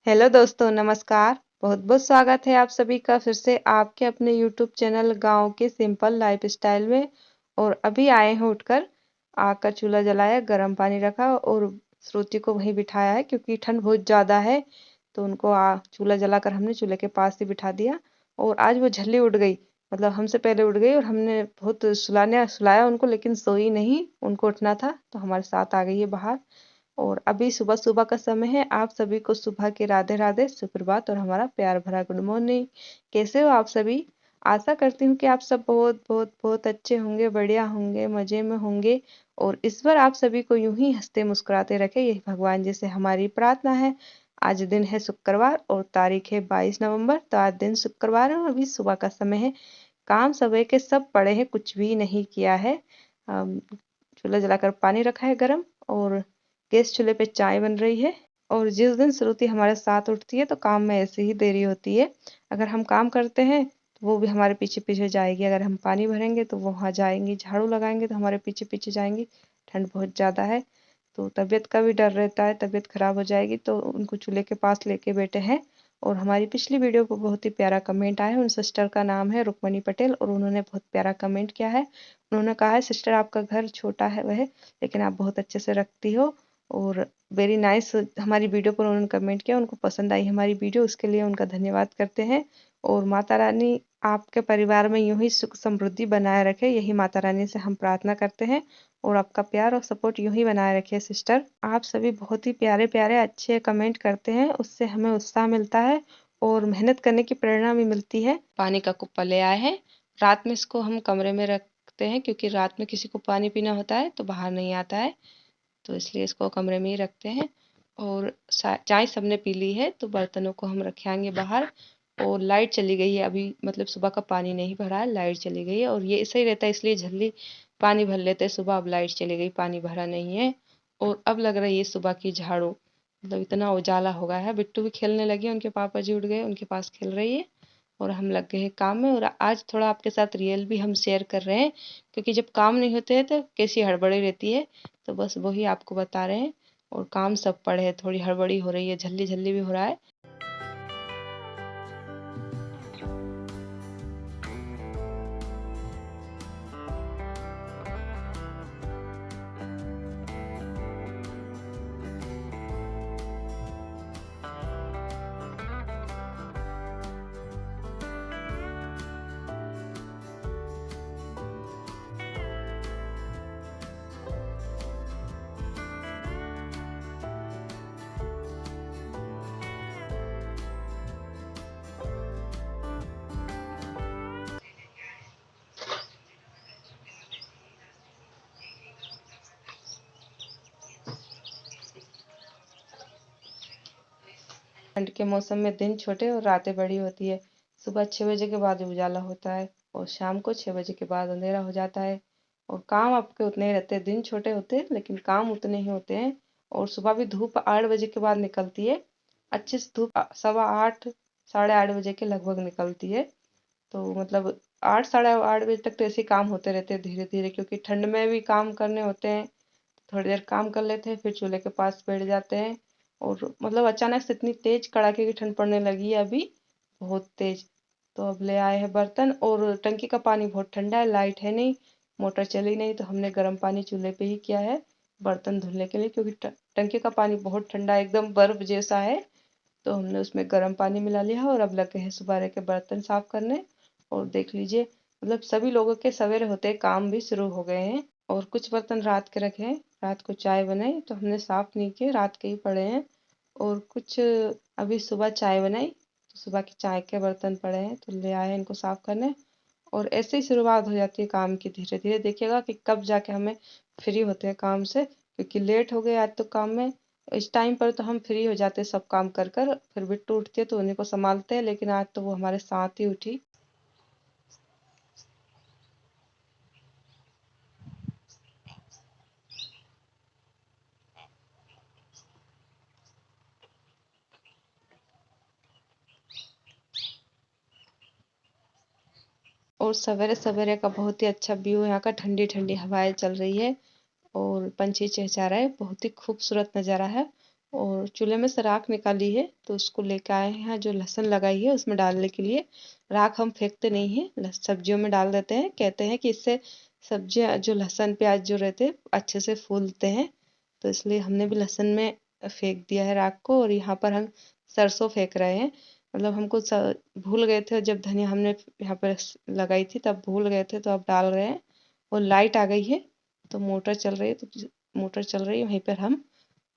Hello दोस्तों, नमस्कार। बहुत बहुत स्वागत है आप सभी का फिर से आपके अपने यूट्यूब चैनल गांव के सिंपल लाइफस्टाइल में। और अभी आए हैं उठकर, आकर चूल्हा जलाया, गर्म पानी रखा और श्रुति को वहीं बिठाया है क्योंकि ठंड बहुत ज़्यादा है। तो उनको चूल्हा जलाकर हमने चूल्हे के पास ही बिठा दिया। और आज वो झल्ली उठ गई, मतलब हमसे पहले उठ गई और हमने बहुत सुलाया उनको, लेकिन सोई नहीं, उनको उठना था तो हमारे साथ आ गई है बाहर। और अभी सुबह सुबह का समय है। आप सभी को सुबह के राधे राधे, सुप्रभात और हमारा प्यार भरा गुड मॉर्निंग। कैसे हो आप सभी? आशा करती हूँ कि आप सब बहुत बहुत बहुत अच्छे होंगे, बढ़िया होंगे, मजे में होंगे। और इस बार आप सभी को यूं ही हंसते मुस्कुराते रखे, यही भगवान जी से हमारी प्रार्थना है। आज दिन है शुक्रवार और तारीख है 22 नवंबर। तो आज दिन शुक्रवार है और अभी सुबह का समय है। काम सुबह के सब पड़े हैं, कुछ भी नहीं किया है। चूल्हा जलाकर पानी रखा है गरम, और गैस चूल्हे पे चाय बन रही है। और जिस दिन श्रुति हमारे साथ उठती है तो काम में ऐसे ही देरी होती है। अगर हम काम करते हैं तो वो भी हमारे पीछे पीछे जाएगी, अगर हम पानी भरेंगे तो वो वहाँ जाएंगी, झाड़ू लगाएंगे तो हमारे पीछे पीछे जाएंगी। ठंड बहुत ज़्यादा है तो तबीयत का भी डर रहता है, तबीयत खराब हो जाएगी, तो उनको चूल्हे के पास लेके बैठे हैं। और हमारी पिछली वीडियो पर बहुत ही प्यारा कमेंट आया है। उन सिस्टर का नाम है रुक्मणी पटेल और उन्होंने बहुत प्यारा कमेंट किया है। उन्होंने कहा है, सिस्टर आपका घर छोटा है वह, लेकिन आप बहुत अच्छे से रखती हो। और वेरी नाइस, हमारी वीडियो पर उन्होंने कमेंट किया, उनको पसंद आई हमारी वीडियो, उसके लिए उनका धन्यवाद करते हैं। और माता रानी आपके परिवार में यूं ही सुख समृद्धि बनाए रखे, यही माता रानी से हम प्रार्थना करते हैं। और आपका प्यार और सपोर्ट यूं ही बनाए रखे सिस्टर। आप सभी बहुत ही प्यारे प्यारे अच्छे कमेंट करते हैं, उससे हमें उत्साह मिलता है और मेहनत करने की प्रेरणा भी मिलती है। पानी का कुप्पा ले आए हैं, रात में इसको हम कमरे में रखते हैं क्योंकि रात में किसी को पानी पीना होता है तो बाहर नहीं आता है, तो इसलिए इसको कमरे में ही रखते हैं। और चाय सबने पी ली है तो बर्तनों को हम रखेंगे बाहर। और लाइट चली गई है अभी, मतलब सुबह का पानी नहीं भरा है, लाइट चली गई है। और ये ऐसा ही रहता है, इसलिए जल्दी पानी भर लेते हैं सुबह। अब लाइट चली गई, पानी भरा नहीं है। और अब लग रही है सुबह की झाड़ू, मतलब इतना उजाला हो गया है। बिट्टू भी खेलने लगी, उनके पापा जी उठ गए, उनके पास खेल रही है। और हम लग गए हैं काम में। और आज थोड़ा आपके साथ रियल भी हम शेयर कर रहे हैं, क्योंकि जब काम नहीं होते हैं तो कैसी हड़बड़ी रहती है, तो बस वही आपको बता रहे हैं। और काम सब पड़े है, थोड़ी हड़बड़ी हो रही है, झल्ली झल्ली भी हो रहा है। ठंड के मौसम में दिन छोटे और रातें बड़ी होती है। सुबह 6 बजे के बाद उजाला होता है और शाम को 6 बजे के बाद अंधेरा हो जाता है। और काम आपके उतने ही रहते हैं, दिन छोटे होते हैं लेकिन काम उतने ही होते हैं। और सुबह भी धूप 8 बजे के बाद निकलती है, अच्छे से धूप 8:15 8:30 बजे के लगभग निकलती है। तो मतलब 8 साढ़े 8 बजे तक तो ऐसे ही काम होते रहते हैं धीरे धीरे, क्योंकि ठंड में भी काम करने होते हैं। थोड़ी देर काम कर लेते हैं, फिर चूल्हे के पास बैठ जाते हैं। और मतलब अचानक से इतनी तेज कड़ाके की ठंड पड़ने लगी है अभी, बहुत तेज। तो अब ले आए हैं बर्तन, और टंकी का पानी बहुत ठंडा है, लाइट है नहीं, मोटर चली नहीं, तो हमने गर्म पानी चूल्हे पे ही किया है बर्तन धुलने के लिए, क्योंकि टंकी का पानी बहुत ठंडा है, एकदम बर्फ जैसा है। तो हमने उसमें गर्म पानी मिला लिया है और अब लगे हैं सुबह के बर्तन साफ करने। और देख लीजिए, मतलब सभी लोगों के सवेरे होते काम भी शुरू हो गए हैं। और कुछ बर्तन रात के रखे हैं, रात को चाय बनाई तो हमने साफ नहीं किए, रात के ही पड़े हैं। और कुछ अभी सुबह चाय बनाई तो सुबह की चाय के बर्तन पड़े हैं, तो ले आए हैं इनको साफ करने। और ऐसे ही शुरुआत हो जाती है काम की, धीरे धीरे देखिएगा कि कब जाके हमें फ्री होते हैं काम से, क्योंकि लेट हो गए आज तो काम में। इस टाइम पर तो हम फ्री हो जाते हैं सब काम कर कर, फिर बिट्टू उठती है तो उन्हीं को संभालते हैं, लेकिन आज तो वो हमारे साथ ही उठी। और सवेरे सवेरे का बहुत ही अच्छा व्यू, यहाँ का ठंडी ठंडी हवाएं चल रही है और पंछी चहचहा रहे, बहुत ही खूबसूरत नज़ारा है। और चूल्हे में से राख निकाली है तो उसको लेके आए हैं। जो लहसुन लगाई है उसमें डालने के लिए। राख हम फेंकते नहीं हैं, सब्जियों में डाल देते हैं। कहते हैं कि इससे सब्जियां जो लहसुन प्याज जो रहते हैं अच्छे से फूलते हैं, तो इसलिए हमने भी लहसुन में फेंक दिया है राख को। और यहाँ पर हम सरसों फेंक रहे हैं। मतलब हमको भूल गए थे, जब धनिया हमने यहाँ पर लगाई थी तब भूल गए थे, तो अब डाल रहे हैं। और लाइट आ गई है तो मोटर चल रही है, तो मोटर चल रही है वहीं पर हम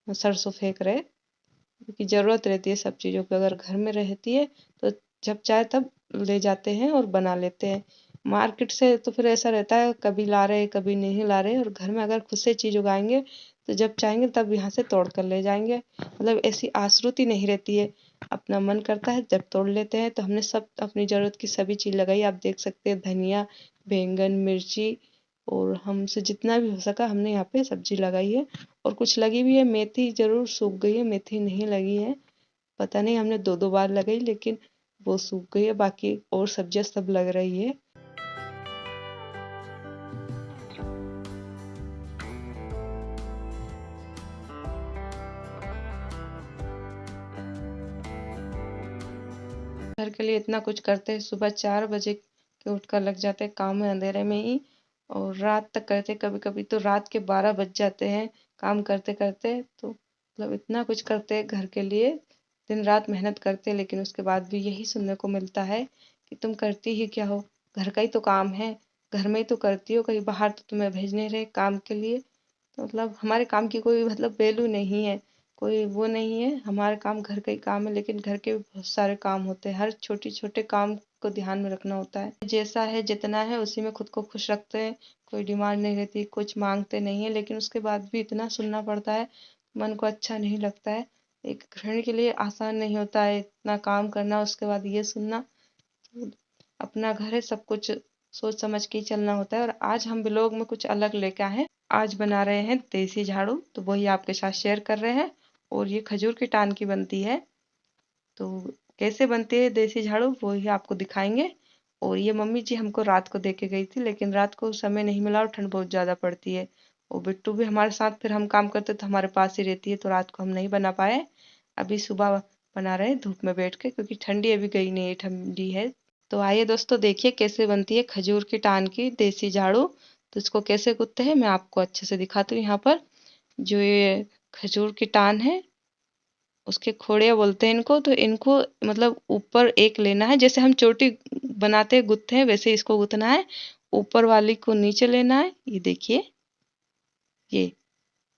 सरसों फेंक रहे, क्योंकि ज़रूरत रहती है सब चीज़ों की। अगर घर में रहती है तो जब चाहे तब ले जाते हैं और बना लेते हैं। मार्केट से तो फिर ऐसा रहता है कभी ला रहे कभी नहीं ला रहे, और घर में अगर खुद से चीज़ उगाएंगे तो जब चाहेंगे तब यहाँ से तोड़ कर ले जाएंगे। मतलब ऐसी आश्रुति नहीं रहती है, अपना मन करता है जब तोड़ लेते हैं। तो हमने सब अपनी ज़रूरत की सभी चीज़ लगाई, आप देख सकते हैं धनिया, बैंगन, मिर्ची, और हमसे जितना भी हो सका हमने यहाँ पे सब्जी लगाई है। और कुछ लगी भी है, मेथी जरूर सूख गई है, मेथी नहीं लगी है, पता नहीं, हमने दो दो बार लगाई लेकिन वो सूख गई है। बाकी और सब्जियां सब लग रही है। घर के लिए इतना कुछ करते हैं, सुबह 4 बजे के उठकर लग जाते हैं काम में अंधेरे में ही, और रात तक करते। कभी कभी तो रात के 12 बज जाते हैं काम करते करते। तो मतलब इतना कुछ करते हैं घर के लिए, दिन रात मेहनत करते हैं, लेकिन उसके बाद भी यही सुनने को मिलता है कि तुम करती ही क्या हो, घर का ही तो काम है, घर में ही तो करती हो, कहीं बाहर तो तुम्हें भेज नहीं रहे काम के लिए। तो मतलब हमारे काम की कोई मतलब वैल्यू नहीं है, कोई वो नहीं है। हमारे काम घर का ही काम है, लेकिन घर के भी बहुत सारे काम होते हैं, हर छोटे छोटे काम को ध्यान में रखना होता है। जैसा है जितना है उसी में खुद को खुश रखते हैं, कोई डिमांड नहीं रहती, कुछ मांगते नहीं है, लेकिन उसके बाद भी इतना सुनना पड़ता है, मन को अच्छा नहीं लगता है। एक गृहिणी के लिए आसान नहीं होता है इतना काम करना, उसके बाद ये सुनना। अपना घर है, सब कुछ सोच समझ के ही चलना होता है। और आज हम ब्लॉग में कुछ अलग लेके आए हैं। आज बना रहे हैं देसी झाड़ू, तो वही आपके साथ शेयर कर रहे हैं। और ये खजूर की टान की बनती है, तो कैसे बनती है देसी झाड़ू वो ही आपको दिखाएंगे। और ये मम्मी जी हमको रात को दे के गई थी, लेकिन रात को समय नहीं मिला और ठंड बहुत ज़्यादा पड़ती है। और बिट्टू भी हमारे साथ, फिर हम काम करते तो हमारे पास ही रहती है, तो रात को हम नहीं बना पाए। अभी सुबह बना रहे हैं धूप में बैठ के, क्योंकि ठंडी अभी गई नहीं है, ठंडी है। तो आइए दोस्तों देखिए कैसे बनती है खजूर की टान की देसी झाड़ू। तो इसको कैसे गूंथते हैं मैं आपको अच्छे से दिखाती हूँ। यहाँ पर जो ये खजूर की टान है, उसके खोड़िया बोलते हैं इनको, तो इनको मतलब ऊपर एक लेना है, जैसे हम चोटी बनाते हैं गुत्थे हैं वैसे इसको गूंथना है। ऊपर वाली को नीचे लेना है, ये देखिए, ये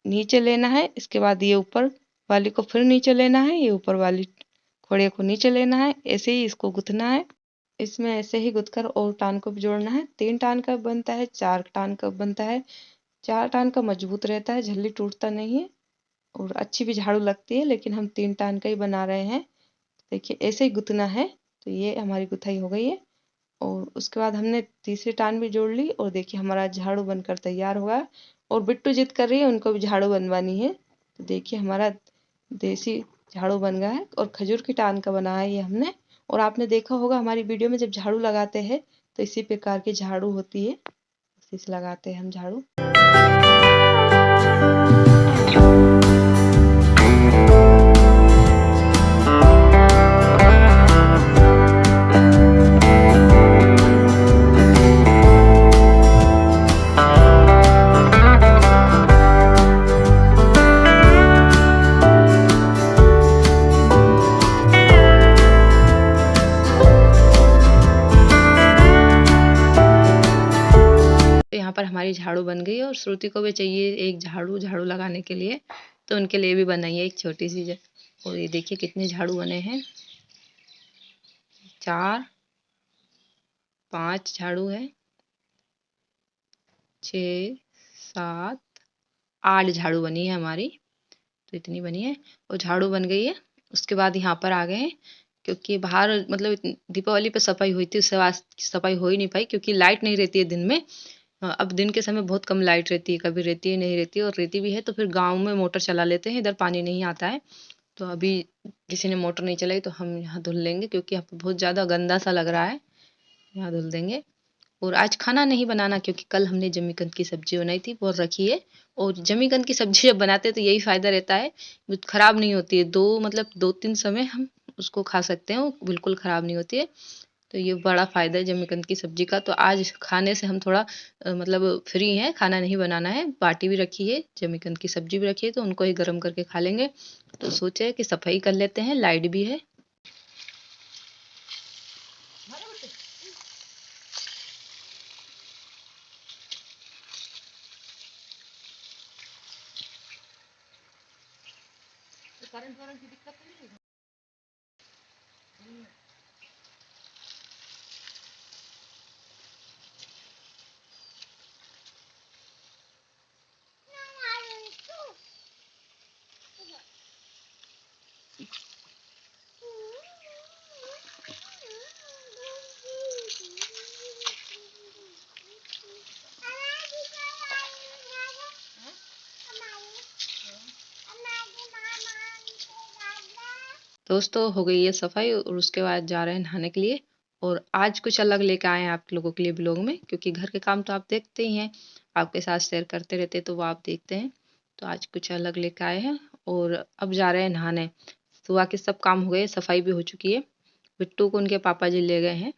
नीचे लेना है। इसके बाद ये ऊपर वाली को फिर नीचे लेना है, ये ऊपर वाली खोड़िया को नीचे लेना है, ऐसे ही इसको गूंथना है। इसमें ऐसे ही गुथकर और टान को भी जोड़ना है। 3 टान का बनता है, 4 टान का बनता है। 4 टान का मजबूत रहता है, जल्दी टूटता नहीं है और अच्छी भी झाड़ू लगती है, लेकिन हम 3 टान का ही बना रहे हैं। देखिए ऐसे ही गुथना है। तो ये हमारी गुथाई हो गई है। और उसके बाद हमने तीसरी टान भी जोड़ ली, और देखिए हमारा झाड़ू बनकर तैयार हुआ। और बिट्टू जिद कर रही है, उनको भी झाड़ू बनवानी है। तो देखिए हमारा देसी झाड़ू बन गया है, और खजूर की टान का बना है ये हमने। और आपने देखा होगा हमारी वीडियो में जब झाड़ू लगाते हैं तो इसी प्रकार की झाड़ू होती है, इसी से लगाते हैं हम झाड़ू। यहाँ पर हमारी झाड़ू बन गई, और श्रुति को भी चाहिए एक झाड़ू झाड़ू लगाने के लिए, तो उनके लिए भी बनाई है एक छोटी सी और ये देखिए कितने झाड़ू बने हैं, 4 5 झाड़ू है, 6 7 8 झाड़ू बनी है हमारी। तो इतनी बनी है और झाड़ू बन गई है। उसके बाद यहाँ पर आ गए हैं, क्योंकि बाहर मतलब दीपावली पे सफाई हुई थी, उससे आज सफाई हो ही नहीं पाई, क्योंकि लाइट नहीं रहती है दिन में। अब दिन के समय बहुत कम लाइट रहती है, कभी रहती है नहीं रहती है, और रहती भी है तो फिर गांव में मोटर चला लेते हैं, इधर पानी नहीं आता है। तो अभी किसी ने मोटर नहीं चलाई तो हम यहाँ धुल लेंगे, क्योंकि यहाँ पर बहुत ज़्यादा गंदा सा लग रहा है, यहाँ धुल देंगे। और आज खाना नहीं बनाना क्योंकि कल हमने जमीकंद की सब्जी बनाई थी वो रखी है। और जमीकंद की सब्जी जब बनाते हैं तो यही फ़ायदा रहता है, ख़राब नहीं होती है। 2-3 समय हम उसको खा सकते हैं, वो बिल्कुल ख़राब नहीं होती है। तो ये बड़ा फ़ायदा है जमीकंद की सब्जी का। तो आज खाने से हम थोड़ा फ्री हैं, खाना नहीं बनाना है। बाटी भी रखी है, जमीकंद की सब्जी भी रखी है, तो उनको ही गर्म करके खा लेंगे। तो सोचे कि सफाई कर लेते हैं, लाइट भी है। करंट वरंट की दिक्कत नहीं है। दोस्तों हो गई है सफाई और उसके बाद जा रहे हैं नहाने के लिए। और आज कुछ अलग लेकर आए हैं आप लोगों के लिए ब्लॉग में, क्योंकि घर के काम तो आप देखते ही हैं, आपके साथ शेयर करते रहते तो वो आप देखते हैं। तो आज कुछ अलग लेकर आए हैं और अब जा रहे हैं नहाने। सुबह के सब काम हो गए, सफाई भी हो चुकी है। बिट्टू को उनके पापा जी ले गए हैं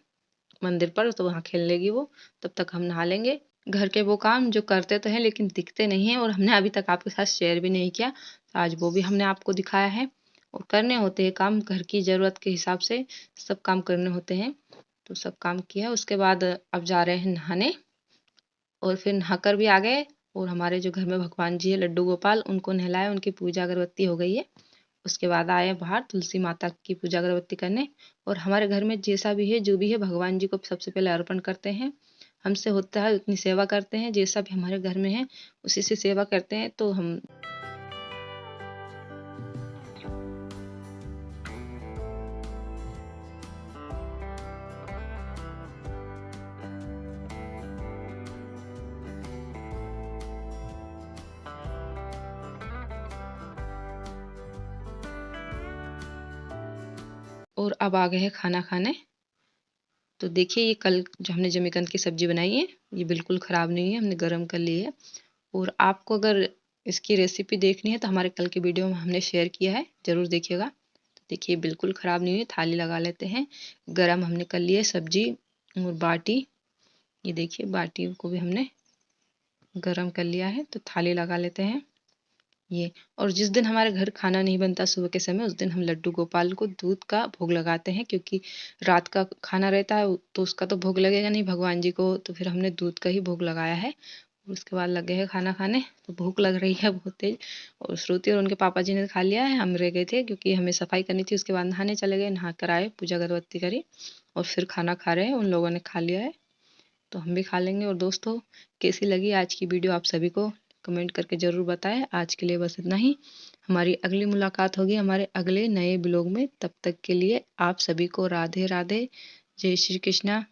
मंदिर पर, तो वहाँ खेल लेगी वो। तब तक हम नहा लेंगे। घर के वो काम जो करते तो हैं लेकिन दिखते नहीं हैं, और हमने अभी तक आपके साथ शेयर भी नहीं किया, तो आज वो भी हमने आपको दिखाया है। और करने होते हैं काम, घर की ज़रूरत के हिसाब से सब काम करने होते हैं। तो सब काम किया, उसके बाद अब जा रहे हैं नहाने। और फिर नहाकर भी आ गए। और हमारे जो घर में भगवान जी है लड्डू गोपाल, उनको नहलाया, उनकी पूजा अगरबत्ती हो गई है। उसके बाद आए बाहर तुलसी माता की पूजा अगरबत्ती करने। और हमारे घर में जैसा भी है जो भी है भगवान जी को सबसे पहले अर्पण करते हैं। हमसे होता है उतनी सेवा करते हैं, जैसा भी हमारे घर में है उसी से सेवा करते हैं। तो हम और अब आ गए हैं खाना खाने। तो देखिए ये कल जो हमने जमीकंद की सब्जी बनाई है ये बिल्कुल ख़राब नहीं है, हमने गर्म कर ली है। और आपको अगर इसकी रेसिपी देखनी है तो हमारे कल के वीडियो में हमने शेयर किया है, ज़रूर देखिएगा। तो देखिए बिल्कुल ख़राब नहीं हुई। थाली लगा लेते हैं। गरम हमने कर ली है सब्जी और बाटी। ये देखिए बाटी को भी हमने गरम कर लिया है, तो थाली लगा लेते हैं ये। और जिस दिन हमारे घर खाना नहीं बनता सुबह के समय, उस दिन हम लड्डू गोपाल को दूध का भोग लगाते हैं, क्योंकि रात का खाना रहता है तो उसका तो भोग लगेगा नहीं भगवान जी को, तो फिर हमने दूध का ही भोग लगाया है। उसके बाद लगे हैं खाना खाने। तो भूख लग रही है बहुत तेज। और श्रुति और उनके पापा जी ने खा लिया है, हम रह गए थे क्योंकि हमें सफाई करनी थी। उसके बाद नहाने चले गए, नहा कर आए, पूजा अगरबत्ती करी और फिर खाना खा रहे हैं। उन लोगों ने खा लिया है तो हम भी खा लेंगे। और दोस्तों कैसी लगी आज की वीडियो आप सभी को कमेंट करके ज़रूर बताएं। आज के लिए बस इतना ही। हमारी अगली मुलाकात होगी हमारे अगले नए ब्लॉग में। तब तक के लिए आप सभी को राधे राधे, जय श्री कृष्णा।